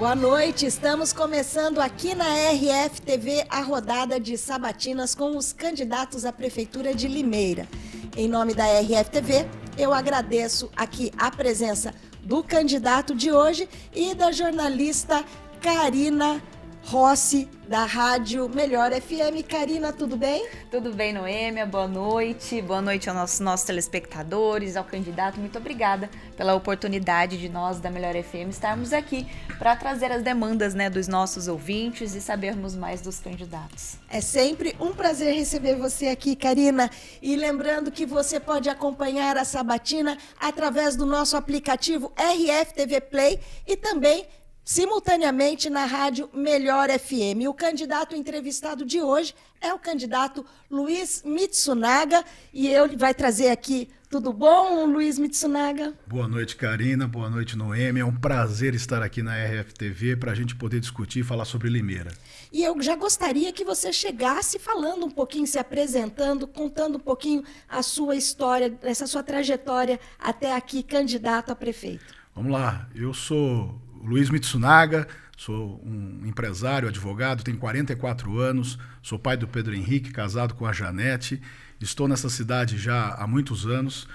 Boa noite, estamos começando aqui na RF-TV a rodada de sabatinas com os candidatos à Prefeitura de Limeira. Em nome da RF-TV, eu agradeço aqui a presença do candidato de hoje e da jornalista Karina Rossi, da Rádio Melhor FM. Karina, tudo bem? Tudo bem, Noêmia. Boa noite aos nossos telespectadores, ao candidato. Muito obrigada pela oportunidade de nós, da Melhor FM, estarmos aqui para trazer as demandas, dos nossos ouvintes e sabermos mais dos candidatos. É sempre um prazer receber você aqui, Karina. E lembrando que você pode acompanhar a sabatina através do nosso aplicativo RF TV Play e também simultaneamente na Rádio Melhor FM. O candidato entrevistado de hoje é o candidato Luiz Mitsunaga e ele vai trazer aqui. Tudo bom, Luiz Mitsunaga? Boa noite, Karina. Boa noite, Noêmia. É um prazer estar aqui na RF-TV para a gente poder discutir e falar sobre Limeira. E eu já gostaria que você chegasse falando um pouquinho, se apresentando, contando um pouquinho a sua história, essa sua trajetória até aqui, candidato a prefeito. Vamos lá. Eu sou Luiz Mitsunaga, sou um empresário, advogado, tenho 44 anos, sou pai do Pedro Henrique, casado com a Janete, estou nessa cidade já há muitos anos,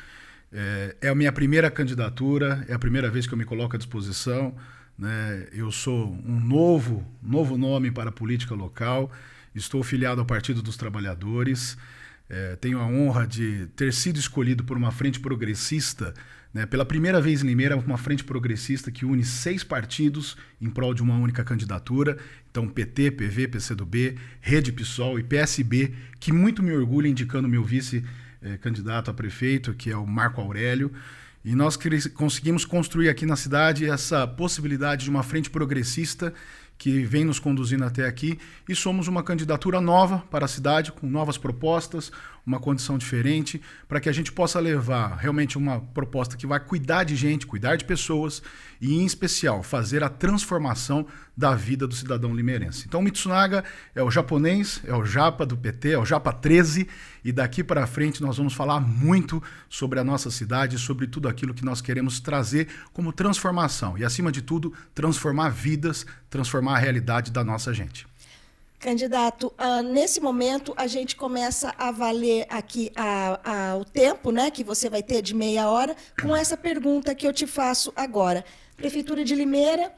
é a minha primeira candidatura, é a primeira vez que eu me coloco à disposição, né? Eu sou um novo nome para a política local, estou filiado ao Partido dos Trabalhadores, tenho a honra de ter sido escolhido por uma frente progressista, pela primeira vez em Limeira, uma frente progressista que une 6 partidos em prol de uma única candidatura. Então, PT, PV, PCdoB, Rede PSOL e PSB, que muito me orgulha indicando meu vice-candidato a prefeito, que é o Marco Aurélio. E nós conseguimos construir aqui na cidade essa possibilidade de uma frente progressista que vem nos conduzindo até aqui, e somos uma candidatura nova para a cidade, com novas propostas, uma condição diferente, para que a gente possa levar realmente uma proposta que vai cuidar de gente, cuidar de pessoas, e em especial fazer a transformação da vida do cidadão limeirense. Então o Mitsunaga é o japonês, é o japa do PT, é o japa 13, e daqui para frente nós vamos falar muito sobre a nossa cidade, sobre tudo aquilo que nós queremos trazer como transformação, e acima de tudo, transformar vidas, transformar a realidade da nossa gente. Candidato, nesse momento a gente começa a valer aqui o tempo, que você vai ter de meia hora, com essa pergunta que eu te faço agora. Prefeitura de Limeira,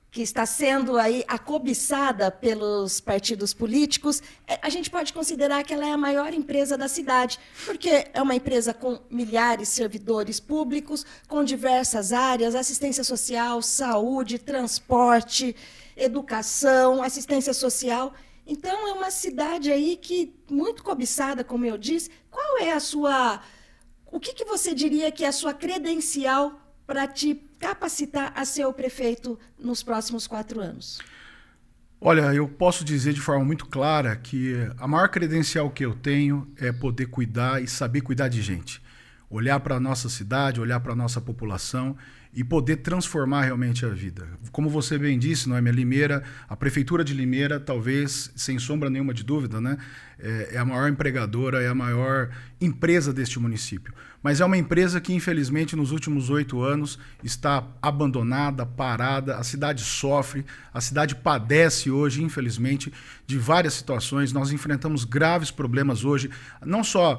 que está sendo aí acobiçada pelos partidos políticos, a gente pode considerar que ela é a maior empresa da cidade, porque é uma empresa com milhares de servidores públicos, com diversas áreas, assistência social, saúde, transporte, educação, assistência social. Então, é uma cidade aí que muito cobiçada, como eu disse. Qual é o que você diria que é a sua credencial para te capacitar a ser o prefeito nos próximos 4 anos? Olha, eu posso dizer de forma muito clara que a maior credencial que eu tenho é poder cuidar e saber cuidar de gente. Olhar para a nossa cidade, olhar para a nossa população e poder transformar realmente a vida. Como você bem disse, Noêmia, Limeira, a Prefeitura de Limeira, talvez, sem sombra nenhuma de dúvida, é a maior empregadora, é a maior empresa deste município. Mas é uma empresa que, infelizmente, nos últimos 8 anos está abandonada, parada, a cidade sofre, a cidade padece hoje, infelizmente, de várias situações. Nós enfrentamos graves problemas hoje, não só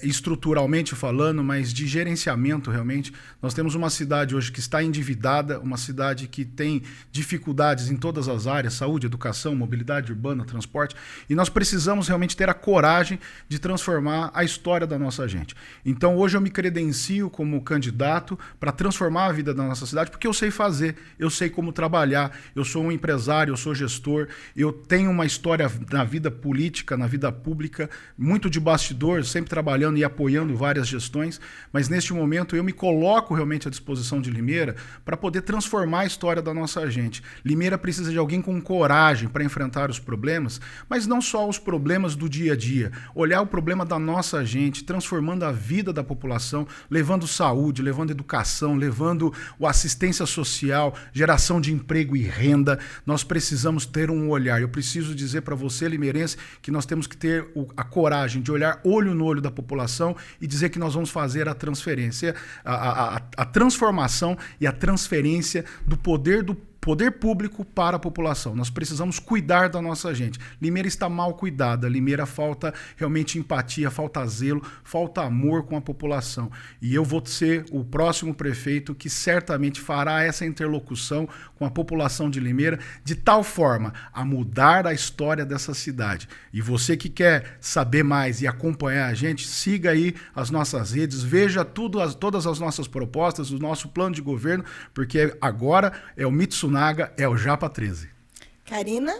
estruturalmente falando, mas de gerenciamento realmente. Nós temos uma cidade hoje que está endividada, uma cidade que tem dificuldades em todas as áreas, saúde, educação, mobilidade urbana, transporte, e nós precisamos realmente ter a coragem de transformar a história da nossa gente. Então hoje eu me credencio como candidato para transformar a vida da nossa cidade, porque eu sei fazer, eu sei como trabalhar, eu sou um empresário, eu sou gestor, eu tenho uma história na vida política, na vida pública, muito de bastidor, sempre trabalhando e apoiando várias gestões, mas neste momento eu me coloco realmente à disposição de Limeira para poder transformar a história da nossa gente. Limeira precisa de alguém com coragem para enfrentar os problemas, mas não só os problemas do dia a dia, olhar o problema da nossa gente, transformando a vida da população, levando saúde, levando educação, levando a assistência social, geração de emprego e renda. Nós precisamos ter um olhar. Eu preciso dizer para você, limeirense, que nós temos que ter a coragem de olhar olho no olho da população e dizer que nós vamos fazer a transferência, a transformação e a transferência do poder do poder público para a população. Nós precisamos cuidar da nossa gente. Limeira está mal cuidada. Limeira falta realmente empatia, falta zelo, falta amor com a população. E eu vou ser o próximo prefeito que certamente fará essa interlocução com a população de Limeira de tal forma a mudar a história dessa cidade. E você que quer saber mais e acompanhar a gente, siga aí as nossas redes, veja todas as nossas propostas, o nosso plano de governo, porque agora é o Mitsunaga, é o Japa 13. Karina?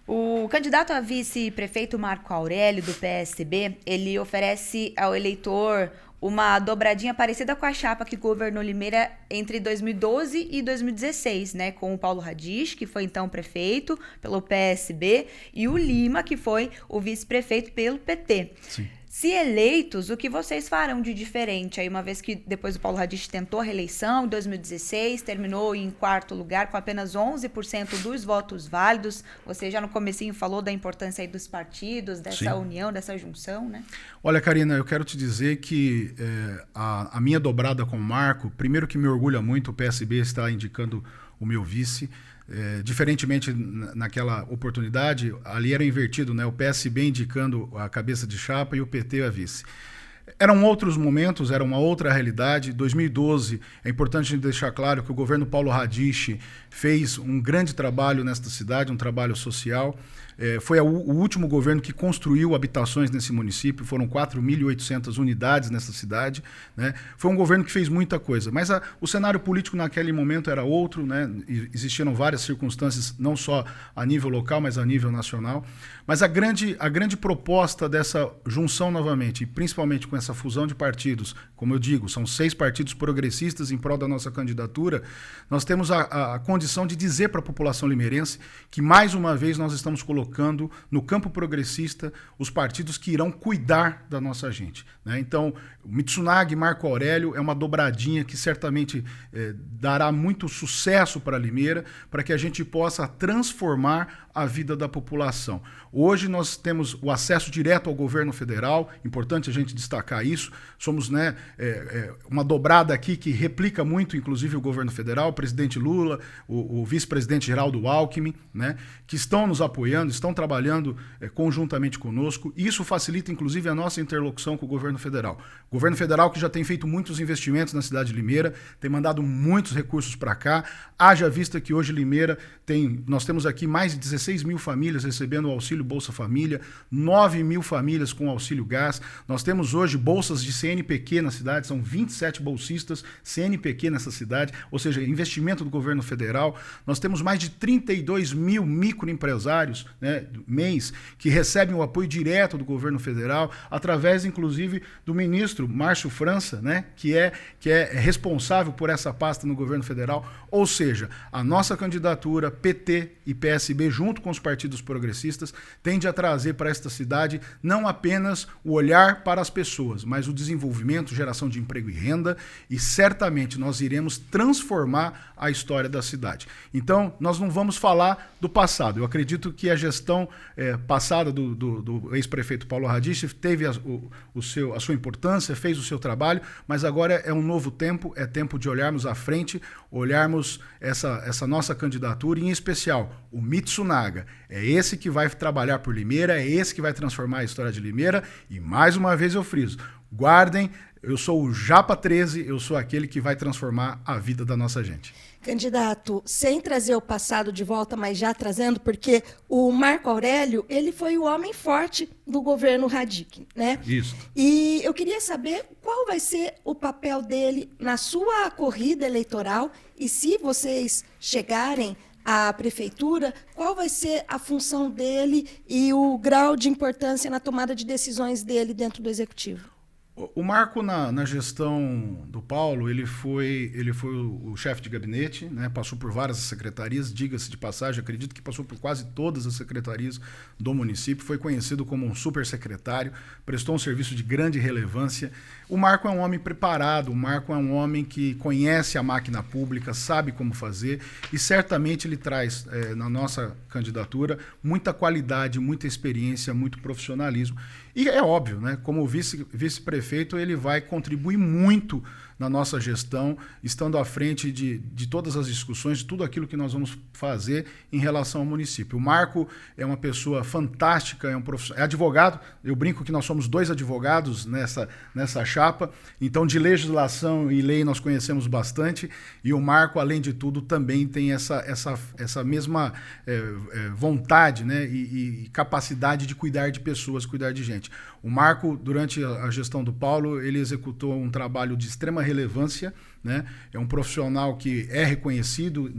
O candidato a vice-prefeito Marco Aurélio, do PSB, ele oferece ao eleitor uma dobradinha parecida com a chapa que governou Limeira entre 2012 e 2016, né? Com o Paulo Radisch, que foi então prefeito pelo PSB, e o Lima, que foi o vice-prefeito pelo PT. Sim. Se eleitos, o que vocês farão de diferente? Aí, uma vez que depois o Paulo Radisch tentou a reeleição em 2016, terminou em 4º lugar com apenas 11% dos votos válidos. Você já no comecinho falou da importância aí dos partidos, dessa união, dessa junção, né? Olha, Karina, eu quero te dizer que a minha dobrada com o Marco, primeiro que me orgulha muito, o PSB está indicando o meu vice. Diferentemente naquela oportunidade, ali era invertido, né? O PSB indicando a cabeça de chapa e o PT a vice. Eram outros momentos, era uma outra realidade. 2012, é importante deixar claro que o governo Paulo Radisch fez um grande trabalho nesta cidade, um trabalho social. Foi o último governo que construiu habitações nesse município, foram 4.800 unidades nessa cidade, né? Foi um governo que fez muita coisa, mas o cenário político naquele momento era outro, né? Existiram várias circunstâncias, não só a nível local, mas a nível nacional. Mas a grande proposta dessa junção novamente, e principalmente com essa fusão de partidos, como eu digo, são 6 partidos progressistas em prol da nossa candidatura, nós temos a condição de dizer para a população limeirense que, mais uma vez, nós estamos colocando no campo progressista os partidos que irão cuidar da nossa gente, né? Então, o Mitsunaga e Marco Aurélio é uma dobradinha que certamente dará muito sucesso para Limeira, para que a gente possa transformar a vida da população. Hoje nós temos o acesso direto ao governo federal, importante a gente destacar isso. Somos, né, uma dobrada aqui que replica muito, inclusive, o governo federal, o presidente Lula, o vice-presidente Geraldo Alckmin, né, que estão nos apoiando, estão trabalhando conjuntamente conosco. Isso facilita, inclusive, a nossa interlocução com o governo federal. O governo federal que já tem feito muitos investimentos na cidade de Limeira, tem mandado muitos recursos para cá, haja vista que hoje Limeira nós temos aqui mais de 16 mil famílias recebendo o auxílio Bolsa Família, 9 mil famílias com auxílio gás. Nós temos hoje bolsas de CNPq na cidade, são 27 bolsistas CNPq nessa cidade, ou seja, investimento do governo federal. Nós temos mais de 32 mil microempresários, né, mês, que recebem o apoio direto do governo federal, através, inclusive, do ministro Márcio França, né, que é responsável por essa pasta no governo federal. Ou seja, a nossa candidatura, PT e PSB, junto com os partidos progressistas, tende a trazer para esta cidade não apenas o olhar para as pessoas, mas o desenvolvimento, geração de emprego e renda, e certamente nós iremos transformar a história da cidade. Então, nós não vamos falar do passado. Eu acredito que a gestão passada do ex-prefeito Paulo Radisch teve a sua importância, fez o seu trabalho, mas agora é um novo tempo, é tempo de olharmos à frente, olharmos essa nossa candidatura, e em especial o Mitsunaga. É esse que vai trabalhar por Limeira, é esse que vai transformar a história de Limeira, e mais uma vez eu friso, guardem, eu sou o Japa 13, eu sou aquele que vai transformar a vida da nossa gente. Candidato, sem trazer o passado de volta, mas já trazendo, porque o Marco Aurélio, ele foi o homem forte do governo Radisch, né? Isso. E eu queria saber qual vai ser o papel dele na sua corrida eleitoral, e se vocês chegarem à prefeitura, qual vai ser a função dele e o grau de importância na tomada de decisões dele dentro do executivo? O Marco, na gestão do Paulo, ele foi o chefe de gabinete, né? Passou por várias secretarias, diga-se de passagem, acredito que passou por quase todas as secretarias do município, foi conhecido como um super secretário, prestou um serviço de grande relevância. O Marco é um homem preparado, o Marco é um homem que conhece a máquina pública, sabe como fazer, e certamente ele traz na nossa candidatura muita qualidade, muita experiência, muito profissionalismo. E é óbvio, né? Como vice-prefeito prefeito ele vai contribuir muito na nossa gestão, estando à frente de todas as discussões, de tudo aquilo que nós vamos fazer em relação ao município. O Marco é uma pessoa fantástica, é advogado, eu brinco que nós somos 2 advogados nessa chapa, então de legislação e lei nós conhecemos bastante, e o Marco, além de tudo, também tem essa mesma vontade, né, e capacidade de cuidar de pessoas, cuidar de gente. O Marco, durante a gestão do Paulo, ele executou um trabalho de extrema relevância, né? É um profissional que é reconhecido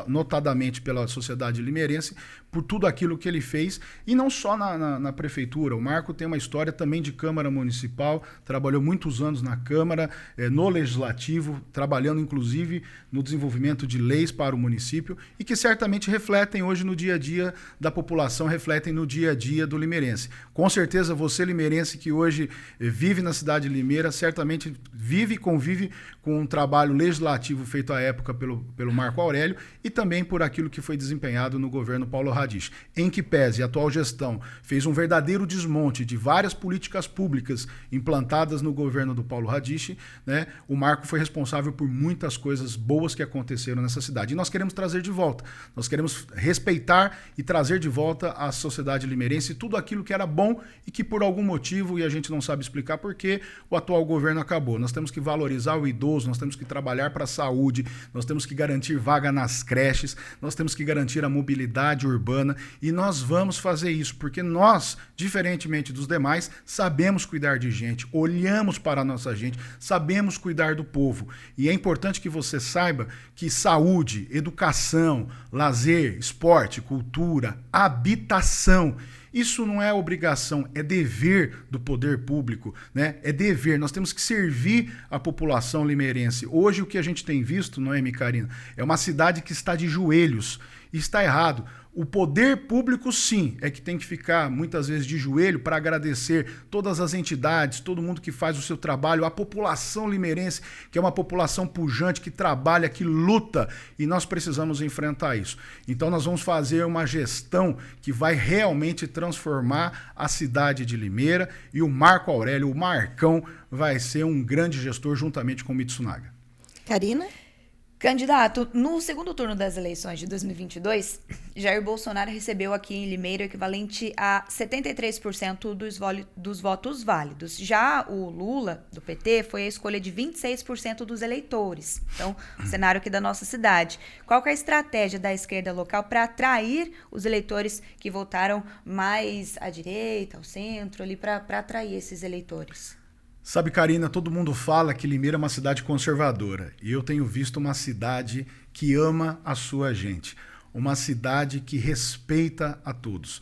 notadamente pela sociedade limeirense por tudo aquilo que ele fez, e não só na prefeitura. O Marco tem uma história também de Câmara Municipal, trabalhou muitos anos na Câmara, no Legislativo, trabalhando inclusive no desenvolvimento de leis para o município, e que certamente refletem hoje no dia a dia da população, refletem no dia a dia do limeirense. Com certeza você, limeirense, que hoje vive na cidade de Limeira, certamente vive e convive com um trabalho legislativo feito à época pelo Marco Aurélio, e também por aquilo que foi desempenhado no governo Paulo Radisch, em que pese a atual gestão fez um verdadeiro desmonte de várias políticas públicas implantadas no governo do Paulo Radisch, né? O Marco foi responsável por muitas coisas boas que aconteceram nessa cidade. E nós queremos trazer de volta, nós queremos respeitar e trazer de volta à sociedade limeirense tudo aquilo que era bom e que por algum motivo, e a gente não sabe explicar por que, o atual governo acabou. Nós temos que valorizar o idoso, nós temos que trabalhar para a saúde, nós temos que garantir vaga nas creches, nós temos que garantir a mobilidade urbana, e nós vamos fazer isso, porque nós, diferentemente dos demais, sabemos cuidar de gente, olhamos para a nossa gente, sabemos cuidar do povo. E é importante que você saiba que saúde, educação, lazer, esporte, cultura, habitação, isso não é obrigação, é dever do poder público, né? É dever, nós temos que servir a população limeirense. Hoje o que a gente tem visto, Noemi e Karina, é uma cidade que está de joelhos, e está errado. O poder público, sim, é que tem que ficar muitas vezes de joelho para agradecer todas as entidades, todo mundo que faz o seu trabalho, a população limeirense, que é uma população pujante, que trabalha, que luta, e nós precisamos enfrentar isso. Então nós vamos fazer uma gestão que vai realmente transformar a cidade de Limeira, e o Marco Aurélio, o Marcão, vai ser um grande gestor juntamente com o Mitsunaga. Karina? Candidato, no segundo turno das eleições de 2022, Jair Bolsonaro recebeu aqui em Limeira o equivalente a 73% dos votos válidos. Já o Lula, do PT, foi a escolha de 26% dos eleitores. Então, o cenário aqui da nossa cidade. Qual que é a estratégia da esquerda local para atrair os eleitores que votaram mais à direita, ao centro, ali para atrair esses eleitores? Sabe, Karina, todo mundo fala que Limeira é uma cidade conservadora, e eu tenho visto uma cidade que ama a sua gente, uma cidade que respeita a todos.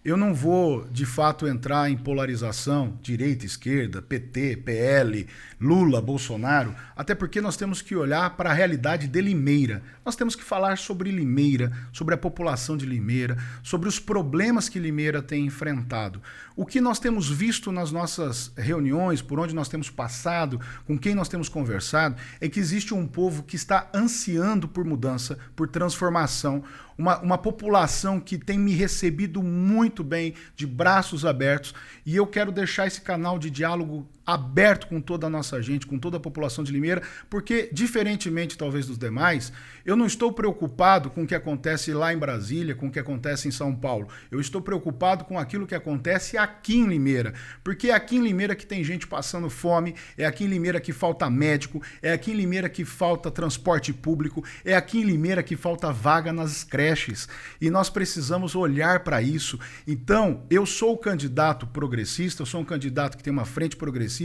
Eu não vou, de fato, entrar em polarização, direita, esquerda, PT, PL, Lula, Bolsonaro, até porque nós temos que olhar para a realidade de Limeira. Nós temos que falar sobre Limeira, sobre a população de Limeira, sobre os problemas que Limeira tem enfrentado. O que nós temos visto nas nossas reuniões, por onde nós temos passado, com quem nós temos conversado, é que existe um povo que está ansiando por mudança, por transformação, uma população que tem me recebido muito bem, de braços abertos, e eu quero deixar esse canal de diálogo aberto com toda a nossa gente, com toda a população de Limeira, porque, diferentemente talvez dos demais, eu não estou preocupado com o que acontece lá em Brasília, com o que acontece em São Paulo. Eu estou preocupado com aquilo que acontece aqui em Limeira, porque é aqui em Limeira que tem gente passando fome, é aqui em Limeira que falta médico, é aqui em Limeira que falta transporte público, é aqui em Limeira que falta vaga nas creches, e nós precisamos olhar para isso. Então, eu sou o candidato progressista, eu sou um candidato que tem uma frente progressista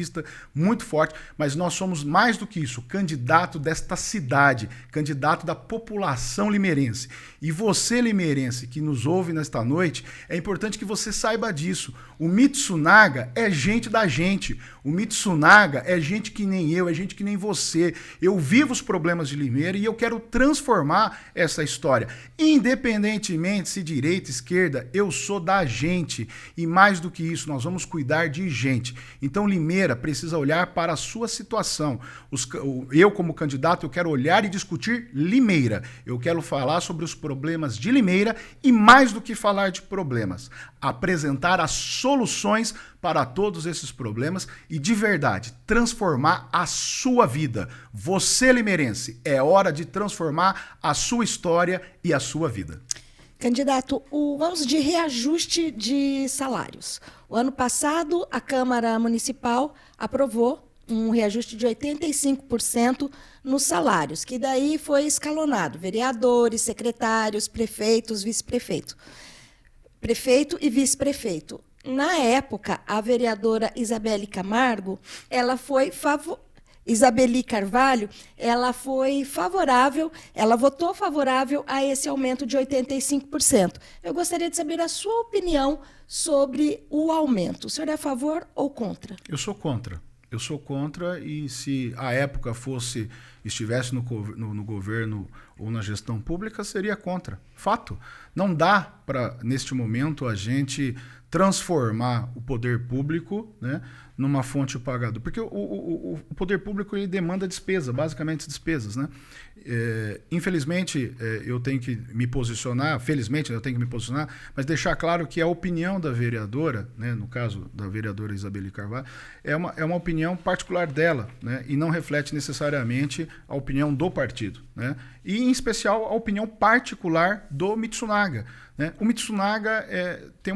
muito forte, mas nós somos mais do que isso, candidato desta cidade, candidato da população limeirense. E você, limeirense, que nos ouve nesta noite, é importante que você saiba disso. O Mitsunaga é gente da gente. O Mitsunaga é gente que nem eu, é gente que nem você. Eu vivo os problemas de Limeira e eu quero transformar essa história. Independentemente se direita, esquerda, eu sou da gente. E mais do que isso, nós vamos cuidar de gente. Então, Limeira Limeira precisa olhar para a sua situação. Eu, como candidato, eu quero olhar e discutir Limeira. Eu quero falar sobre os problemas de Limeira e, mais do que falar de problemas, apresentar as soluções para todos esses problemas e, de verdade, transformar a sua vida. Você, limeirense, é hora de transformar a sua história e a sua vida. Candidato, vamos de reajuste de salários. O ano passado, a Câmara Municipal aprovou um reajuste de 85% nos salários, que daí foi escalonado. Vereadores, secretários, prefeitos, vice-prefeito. Prefeito e vice-prefeito. Na época, a vereadora Isabelle Camargo, Isabeli Carvalho, ela foi favorável, ela votou favorável a esse aumento de 85%. Eu gostaria de saber a sua opinião sobre o aumento. O senhor é a favor ou contra? Eu sou contra. Eu sou contra, e se a época estivesse no governo ou na gestão pública, seria contra. Fato. Não dá para, neste momento, a gente transformar o poder público, né, numa fonte pagadora. Porque o poder público ele demanda despesa, basicamente despesas. Né? Infelizmente, eu tenho que me posicionar, felizmente eu tenho que me posicionar, mas deixar claro que a opinião da vereadora, né, no caso da vereadora Isabeli Carvalho, é uma opinião particular dela, né, e não reflete necessariamente a opinião do partido. Né? E, em especial, a opinião particular do Mitsunaga. Né? O Mitsunaga tem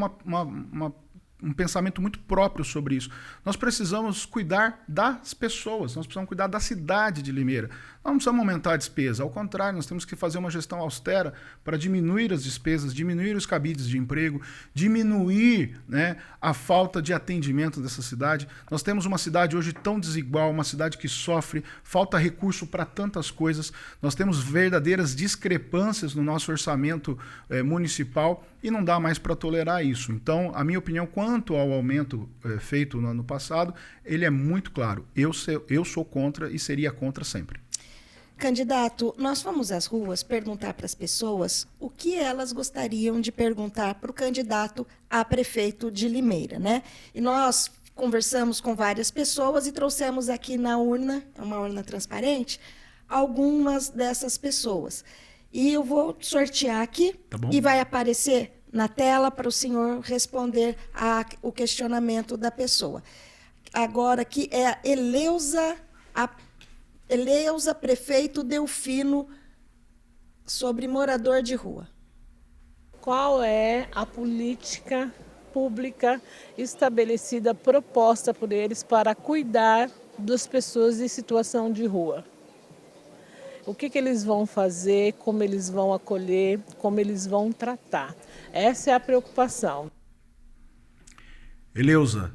um pensamento muito próprio sobre isso. Nós precisamos cuidar das pessoas, nós precisamos cuidar da cidade de Limeira. Nós não precisamos aumentar a despesa, ao contrário, nós temos que fazer uma gestão austera para diminuir as despesas, diminuir os cabides de emprego, diminuir, né, a falta de atendimento dessa cidade. Nós temos uma cidade hoje tão desigual, uma cidade que sofre, falta recurso para tantas coisas, nós temos verdadeiras discrepâncias no nosso orçamento municipal e não dá mais para tolerar isso. Então, a minha opinião quanto ao aumento feito no ano passado, ele é muito claro. Eu sou contra e seria contra sempre. Candidato, nós fomos às ruas perguntar para as pessoas o que elas gostariam de perguntar para o candidato a prefeito de Limeira, né? E nós conversamos com várias pessoas e trouxemos aqui na urna, uma urna transparente, algumas dessas pessoas. E eu vou sortear aqui, tá bom, e vai aparecer na tela para o senhor responder o questionamento da pessoa. Agora aqui é a Eleusa Prefeito Delfino, sobre morador de rua. Qual é a política pública estabelecida, proposta por eles para cuidar das pessoas em situação de rua? O que eles vão fazer, como eles vão acolher, como eles vão tratar? Essa é a preocupação. Eleusa,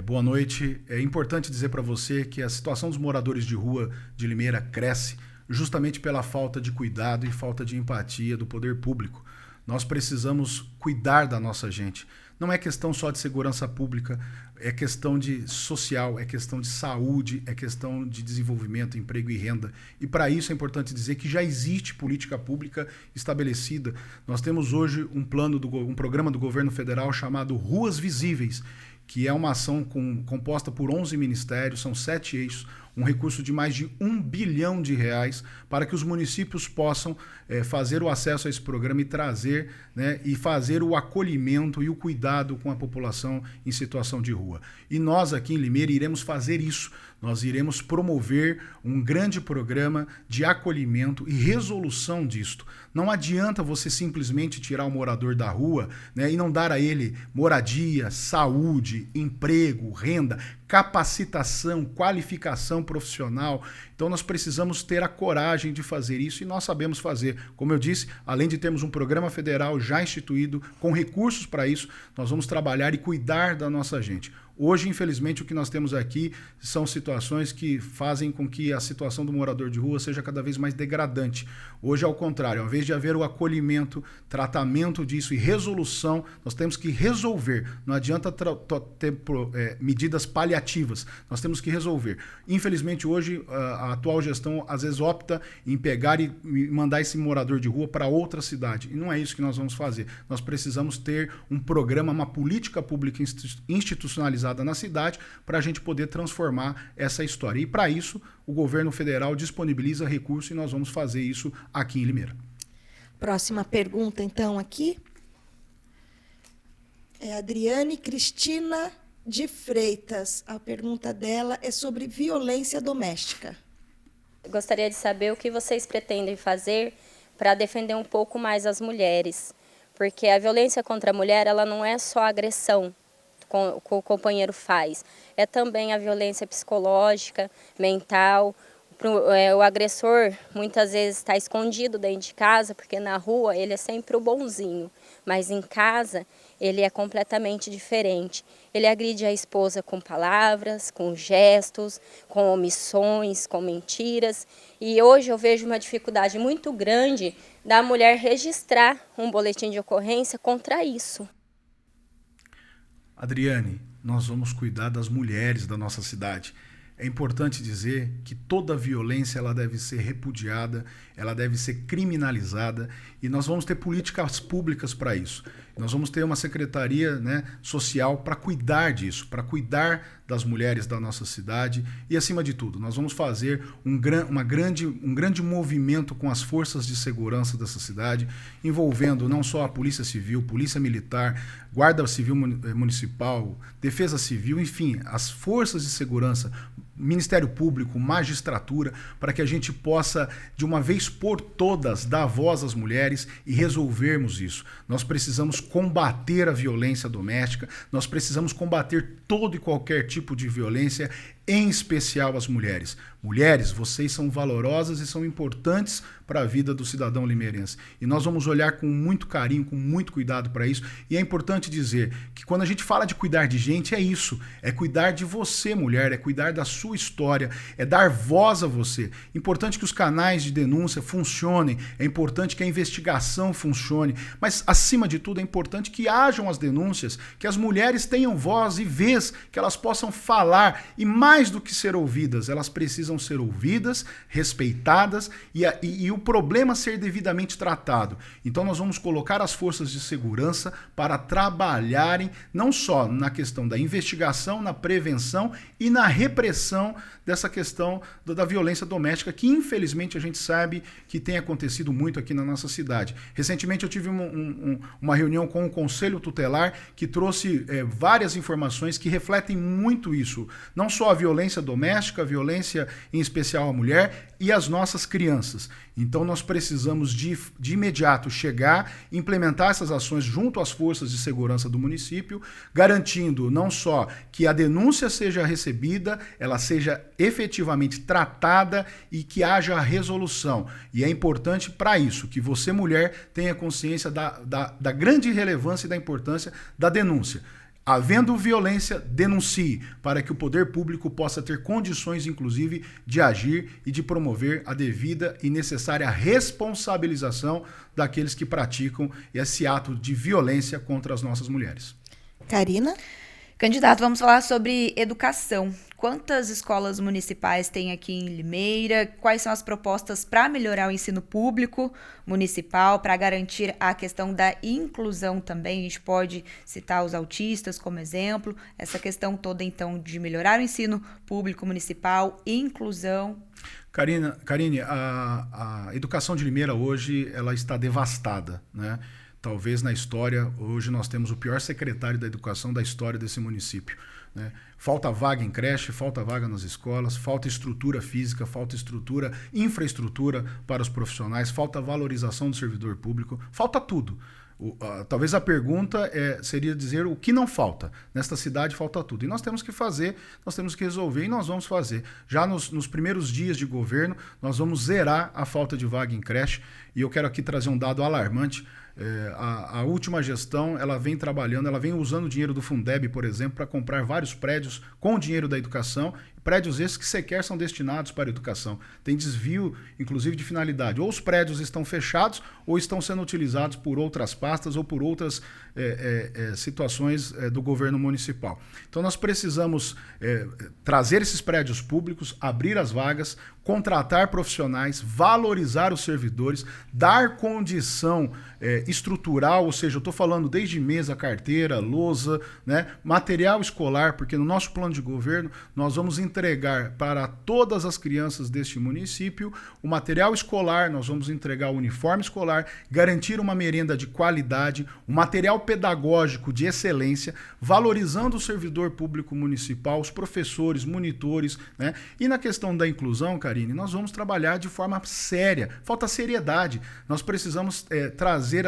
boa noite. É importante dizer para você que a situação dos moradores de rua de Limeira cresce justamente pela falta de cuidado e falta de empatia do poder público. Nós precisamos cuidar da nossa gente. Não é questão só de segurança pública, é questão de social, é questão de saúde, é questão de desenvolvimento, emprego e renda. E para isso é importante dizer que já existe política pública estabelecida. Nós temos hoje um programa do governo federal chamado Ruas Visíveis, que é uma ação composta por 11 ministérios, são 7 eixos, um recurso de mais de R$1 bilhão para que os municípios possam fazer o acesso a esse programa e trazer, né, e fazer o acolhimento e o cuidado com a população em situação de rua. E nós aqui em Limeira iremos fazer isso. Nós iremos promover um grande programa de acolhimento e resolução disto. Não adianta você simplesmente tirar o morador da rua, né, e não dar a ele moradia, saúde, emprego, renda, capacitação, qualificação profissional. Então nós precisamos ter a coragem de fazer isso e nós sabemos fazer. Como eu disse, além de termos um programa federal já instituído, com recursos para isso, nós vamos trabalhar e cuidar da nossa gente. Hoje, infelizmente, o que nós temos aqui são situações que fazem com que a situação do morador de rua seja cada vez mais degradante. Hoje, ao contrário, ao invés de haver o acolhimento, tratamento disso e resolução, nós temos que resolver. Não adianta ter medidas paliativas, nós temos que resolver. Infelizmente, hoje, a atual gestão às vezes opta em pegar e mandar esse morador de rua para outra cidade. E não é isso que nós vamos fazer. Nós precisamos ter um programa, uma política pública institucionalizada realizada na cidade para a gente poder transformar essa história. E para isso, o governo federal disponibiliza recursos e nós vamos fazer isso aqui em Limeira. Próxima pergunta, então, aqui. É Adriane Cristina de Freitas. A pergunta dela é sobre violência doméstica. Gostaria de saber o que vocês pretendem fazer para defender um pouco mais as mulheres. Porque a violência contra a mulher, ela não é só a agressão que o companheiro faz. É também a violência psicológica, mental. O agressor muitas vezes está escondido dentro de casa, porque na rua ele é sempre o bonzinho, mas em casa ele é completamente diferente. Ele agride a esposa com palavras, com gestos, com omissões, com mentiras. E hoje eu vejo uma dificuldade muito grande da mulher registrar um boletim de ocorrência contra isso. Adriane, nós vamos cuidar das mulheres da nossa cidade. É importante dizer que toda violência ela deve ser repudiada, ela deve ser criminalizada e nós vamos ter políticas públicas para isso. Nós vamos ter uma secretaria, né, social para cuidar disso, para cuidar das mulheres da nossa cidade e, acima de tudo, nós vamos fazer um grande movimento com as forças de segurança dessa cidade, envolvendo não só a Polícia Civil, Polícia Militar, Guarda Civil Municipal, Defesa Civil, enfim, as forças de segurança, Ministério Público, magistratura, para que a gente possa, de uma vez por todas, dar voz às mulheres e resolvermos isso. Nós precisamos combater a violência doméstica, nós precisamos combater todo e qualquer tipo de violência, em especial as mulheres. Mulheres, vocês são valorosas e são importantes para a vida do cidadão limeirense. E nós vamos olhar com muito carinho, com muito cuidado para isso. E é importante dizer que quando a gente fala de cuidar de gente, é isso. É cuidar de você, mulher, é cuidar da sua história, é dar voz a você. É importante que os canais de denúncia funcionem, é importante que a investigação funcione, mas, acima de tudo, é importante que hajam as denúncias, que as mulheres tenham voz e vez, que elas possam falar e, mais do que ser ouvidas, elas precisam ser ouvidas, respeitadas e o problema ser devidamente tratado. Então nós vamos colocar as forças de segurança para trabalharem não só na questão da investigação, na prevenção e na repressão dessa questão da violência doméstica, que infelizmente a gente sabe que tem acontecido muito aqui na nossa cidade. Recentemente eu tive uma reunião com o Conselho Tutelar que trouxe várias informações que refletem muito isso. Não só a violência doméstica, a violência em especial à mulher e as nossas crianças. Então nós precisamos de imediato chegar, implementar essas ações junto às forças de segurança do município, garantindo não só que a denúncia seja recebida, ela seja efetivamente tratada e que haja resolução. E é importante para isso que você, mulher, tenha consciência da grande relevância e da importância da denúncia. Havendo violência, denuncie, para que o poder público possa ter condições, inclusive, de agir e de promover a devida e necessária responsabilização daqueles que praticam esse ato de violência contra as nossas mulheres. Karina? Candidato, vamos falar sobre educação. Quantas escolas municipais tem aqui em Limeira? Quais são as propostas para melhorar o ensino público municipal, para garantir a questão da inclusão também? A gente pode citar os autistas como exemplo. Essa questão toda, então, de melhorar o ensino público municipal, inclusão. Karine, a educação de Limeira hoje ela está devastada, né? Talvez na história, hoje nós temos o pior secretário da educação da história desse município, né? Falta vaga em creche, falta vaga nas escolas, falta estrutura física, falta infraestrutura para os profissionais, falta valorização do servidor público, falta tudo. Talvez a pergunta seria dizer o que não falta. Nesta cidade falta tudo. E nós temos que fazer, nós temos que resolver e nós vamos fazer. Já nos primeiros dias de governo, nós vamos zerar a falta de vaga em creche. E eu quero aqui trazer um dado alarmante. A última gestão, ela vem trabalhando, ela vem usando o dinheiro do Fundeb, por exemplo, para comprar vários prédios com o dinheiro da educação, prédios esses que sequer são destinados para a educação. Tem desvio, inclusive, de finalidade. Ou os prédios estão fechados ou estão sendo utilizados por outras pastas ou por outras situações do governo municipal. Então nós precisamos trazer esses prédios públicos, abrir as vagas, contratar profissionais, valorizar os servidores, dar condição estrutural, ou seja, eu estou falando desde mesa, carteira, lousa, né, material escolar, porque no nosso plano de governo nós vamos entregar para todas as crianças deste município o material escolar, nós vamos entregar o uniforme escolar, garantir uma merenda de qualidade, um material pedagógico de excelência, valorizando o servidor público municipal, os professores, monitores, né? E na questão da inclusão, Karine, nós vamos trabalhar de forma séria, falta seriedade. Nós precisamos trazer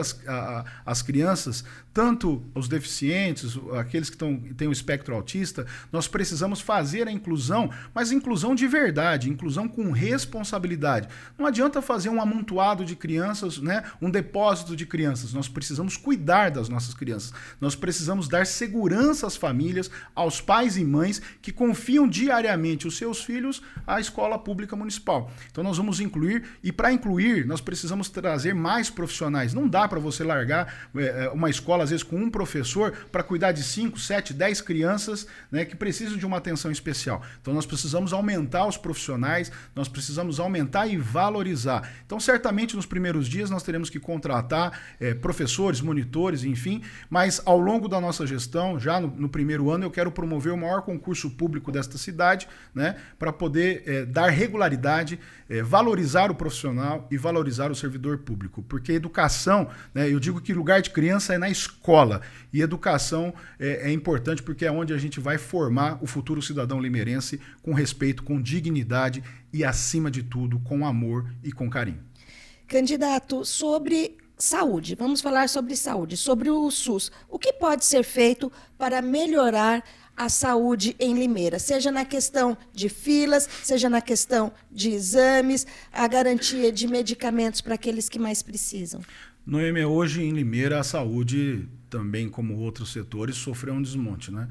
as crianças, tanto os deficientes, aqueles que têm o espectro autista, nós precisamos fazer a inclusão, mas inclusão de verdade, inclusão com responsabilidade. Não adianta fazer um amontoado de crianças, né, um depósito de crianças. Nós precisamos cuidar das nossas crianças. Nós precisamos dar segurança às famílias, aos pais e mães que confiam diariamente os seus filhos à escola pública municipal. Então nós vamos incluir, e para incluir, nós precisamos trazer mais profissionais. Não dá para você largar uma escola às vezes com um professor para cuidar de 5, 7, 10 crianças, né, que precisam de uma atenção especial. Então nós precisamos aumentar os profissionais, nós precisamos aumentar e valorizar. Então certamente nos primeiros dias nós teremos que contratar professores, monitores, enfim, mas ao longo da nossa gestão, já no primeiro ano, eu quero promover o maior concurso público desta cidade, né, para poder dar regularidade, valorizar o profissional e valorizar o servidor público, porque educação, né, eu digo que lugar de criança é na escola, e educação é importante porque é onde a gente vai formar o futuro cidadão limeirense com respeito, com dignidade e, acima de tudo, com amor e com carinho. Candidato, sobre saúde, vamos falar sobre saúde, sobre o SUS. O que pode ser feito para melhorar a saúde em Limeira, seja na questão de filas, seja na questão de exames, a garantia de medicamentos para aqueles que mais precisam? Noêmia, hoje em Limeira a saúde, também como outros setores, sofreu um desmonte, né?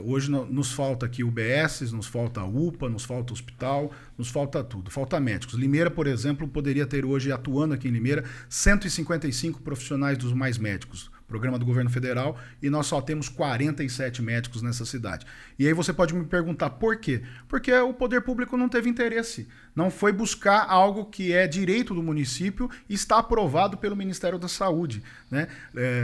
Hoje nos falta aqui UBS, nos falta UPA, nos falta hospital, nos falta tudo, falta médicos. Limeira, por exemplo, poderia ter hoje, atuando aqui em Limeira, 155 profissionais dos mais médicos, programa do governo federal, e nós só temos 47 médicos nessa cidade. E aí você pode me perguntar por quê? Porque o poder público não teve interesse, não foi buscar algo que é direito do município e está aprovado pelo Ministério da Saúde, né?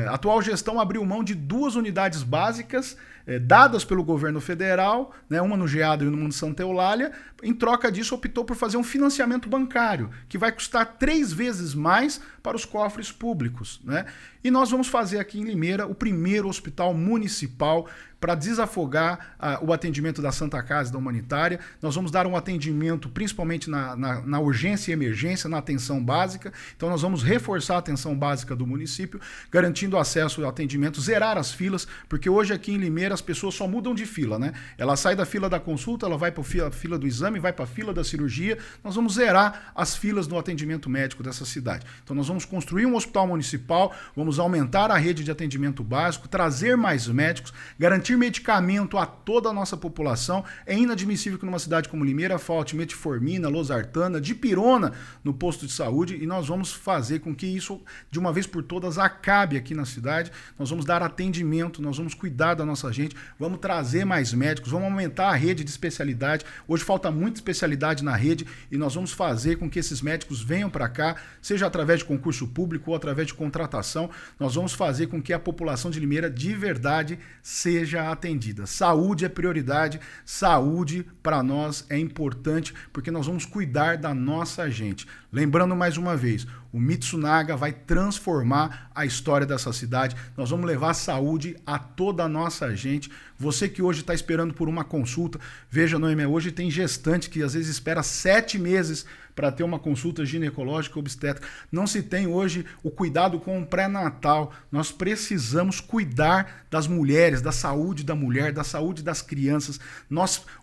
A atual gestão abriu mão de 2 unidades básicas dadas pelo governo federal, né, uma no Geado e uma no Santa Eulália. Em troca disso, optou por fazer um financiamento bancário, que vai custar 3 vezes mais para os cofres públicos, né? E nós vamos fazer aqui em Limeira o primeiro hospital municipal para desafogar o atendimento da Santa Casa da Humanitária. Nós vamos dar um atendimento principalmente na urgência e emergência, na atenção básica. Então nós vamos reforçar a atenção básica do município, garantindo acesso ao atendimento, zerar as filas, porque hoje aqui em Limeira as pessoas só mudam de fila, né? Ela sai da fila da consulta, ela vai para a fila do exame, vai para a fila da cirurgia. Nós vamos zerar as filas no atendimento médico dessa cidade. Então nós vamos construir um hospital municipal, vamos aumentar a rede de atendimento básico, trazer mais médicos, garantir medicamento a toda a nossa população. É inadmissível que numa cidade como Limeira falte metformina, losartana, dipirona no posto de saúde, e nós vamos fazer com que isso, de uma vez por todas, acabe aqui na cidade. Nós vamos dar atendimento, nós vamos cuidar da nossa gente, vamos trazer mais médicos, vamos aumentar a rede de especialidade. Hoje falta muita especialidade na rede e nós vamos fazer com que esses médicos venham para cá, seja através de concurso público ou através de contratação. Nós vamos fazer com que a população de Limeira de verdade seja atendida. Saúde é prioridade, saúde para nós é importante porque nós vamos cuidar da nossa gente. Lembrando mais uma vez, o Mitsunaga vai transformar a história dessa cidade. Nós vamos levar saúde a toda a nossa gente. Você que hoje está esperando por uma consulta, veja, Noêmia, hoje tem gestante que às vezes espera 7 meses para ter uma consulta ginecológica obstétrica. Não se tem hoje o cuidado com o pré-natal. Nós precisamos cuidar das mulheres, da saúde da mulher, da saúde das crianças.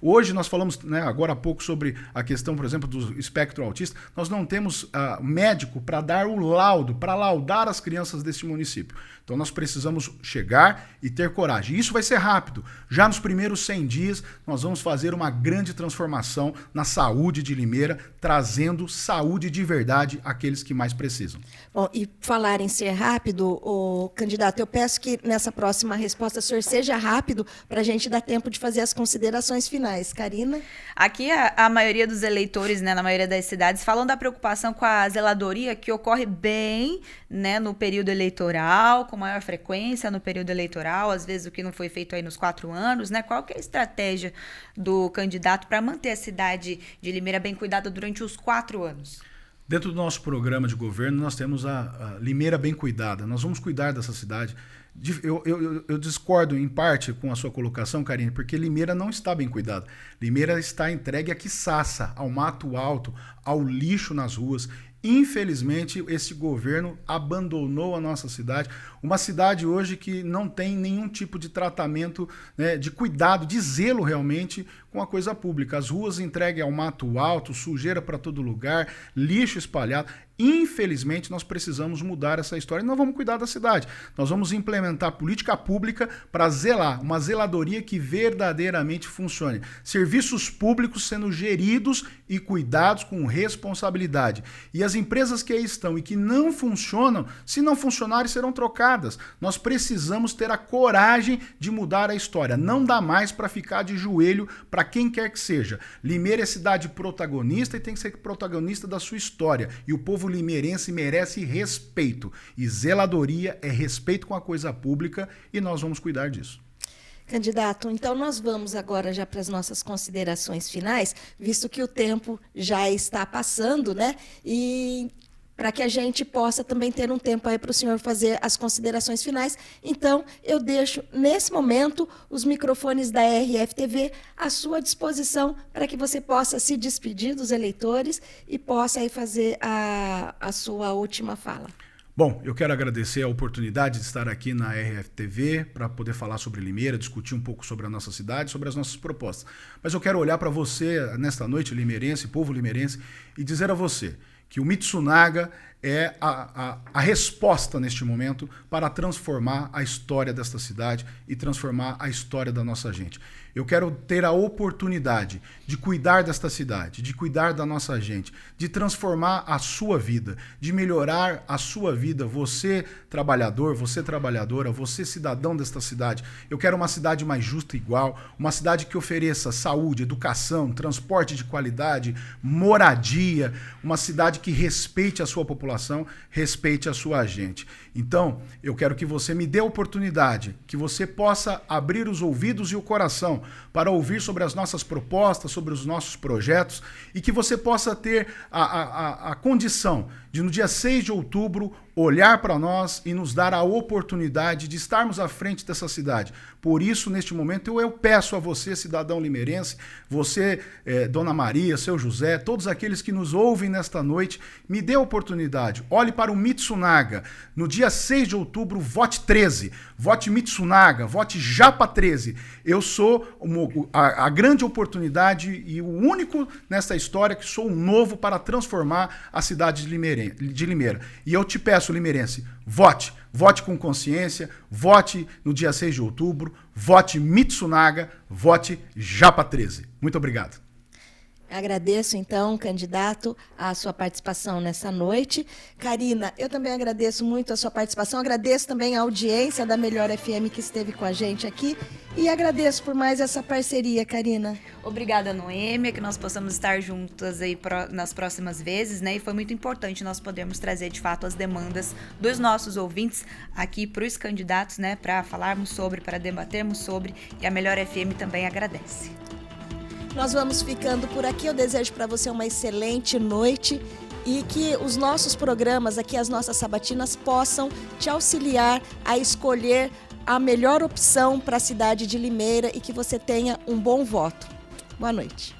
Hoje nós falamos, né, agora há pouco sobre a questão, por exemplo, do espectro autista. Nós não temos médico para dar o laudo, para laudar as crianças deste município. Então nós precisamos chegar e ter coragem. Isso vai ser rápido. Já nos primeiros 100 dias, nós vamos fazer uma grande transformação na saúde de Limeira, trazendo saúde de verdade àqueles que mais precisam. Bom, e falar em ser rápido, candidato, eu peço que nessa próxima resposta o senhor seja rápido para a gente dar tempo de fazer as considerações finais. Karina? Aqui a maioria dos eleitores, né, na maioria das cidades, falam da preocupação com a zeladoria, que ocorre bem, né, no período eleitoral, com maior frequência no período eleitoral, às vezes o que não foi feito aí nos 4 anos, né? Qual que é a estratégia do candidato para manter a cidade de Limeira bem cuidada durante os 4 anos? Dentro do nosso programa de governo, nós temos a Limeira Bem Cuidada. Nós vamos cuidar dessa cidade. Eu discordo em parte com a sua colocação, Karine, porque Limeira não está bem cuidada. Limeira está entregue a quiçaça, ao mato alto, ao lixo nas ruas. Infelizmente, esse governo abandonou a nossa cidade. Uma cidade hoje que não tem nenhum tipo de tratamento, né, de cuidado, de zelo realmente com a coisa pública. As ruas entregues ao mato alto, sujeira para todo lugar, lixo espalhado. Infelizmente, nós precisamos mudar essa história e nós vamos cuidar da cidade. Nós vamos implementar política pública para zelar, uma zeladoria que verdadeiramente funcione. Serviços públicos sendo geridos e cuidados com responsabilidade. E as empresas que aí estão e que não funcionam, se não funcionarem, serão trocadas. Nós precisamos ter a coragem de mudar a história. Não dá mais para ficar de joelho para quem quer que seja. Limeira é cidade protagonista e tem que ser protagonista da sua história. E o povo limeirense merece respeito. E zeladoria é respeito com a coisa pública e nós vamos cuidar disso. Candidato, então nós vamos agora já para as nossas considerações finais, visto que o tempo já está passando, né? E para que a gente possa também ter um tempo aí para o senhor fazer as considerações finais. Então, eu deixo, nesse momento, os microfones da RFTV à sua disposição para que você possa se despedir dos eleitores e possa aí fazer a sua última fala. Bom, eu quero agradecer a oportunidade de estar aqui na RFTV para poder falar sobre Limeira, discutir um pouco sobre a nossa cidade, sobre as nossas propostas. Mas eu quero olhar para você nesta noite, limeirense, povo limeirense, e dizer a você que o Mitsunaga é a resposta neste momento para transformar a história desta cidade e transformar a história da nossa gente. Eu quero ter a oportunidade de cuidar desta cidade, de cuidar da nossa gente, de transformar a sua vida, de melhorar a sua vida, você trabalhador, você trabalhadora, você cidadão desta cidade. Eu quero uma cidade mais justa e igual, uma cidade que ofereça saúde, educação, transporte de qualidade, moradia, uma cidade que respeite a sua população, respeite a sua gente. Então, eu quero que você me dê a oportunidade, que você possa abrir os ouvidos e o coração para ouvir sobre as nossas propostas, sobre os nossos projetos e que você possa ter a condição de, no dia 6 de outubro, olhar para nós e nos dar a oportunidade de estarmos à frente dessa cidade. Por isso, neste momento, eu peço a você, cidadão limeirense, você, Dona Maria, seu José, todos aqueles que nos ouvem nesta noite, me dê a oportunidade. Olhe para o Mitsunaga. No dia 6 de outubro, vote 13. Vote Mitsunaga, vote Japa 13. Eu sou a grande oportunidade e o único nesta história que sou novo para transformar a cidade de Limeira. E eu te peço, limeirense, vote. Vote com consciência, vote no dia 6 de outubro, vote Mitsunaga, vote Japa 13. Muito obrigado. Agradeço, então, candidato, a sua participação nessa noite. Karina, eu também agradeço muito a sua participação, agradeço também a audiência da Melhor FM que esteve com a gente aqui e agradeço por mais essa parceria, Karina. Obrigada, Noêmia, que nós possamos estar juntas aí nas próximas vezes, né? E foi muito importante nós podermos trazer, de fato, as demandas dos nossos ouvintes aqui para os candidatos, né? Para falarmos sobre, para debatermos sobre, e a Melhor FM também agradece. Nós vamos ficando por aqui. Eu desejo para você uma excelente noite e que os nossos programas aqui, as nossas sabatinas, possam te auxiliar a escolher a melhor opção para a cidade de Limeira e que você tenha um bom voto. Boa noite.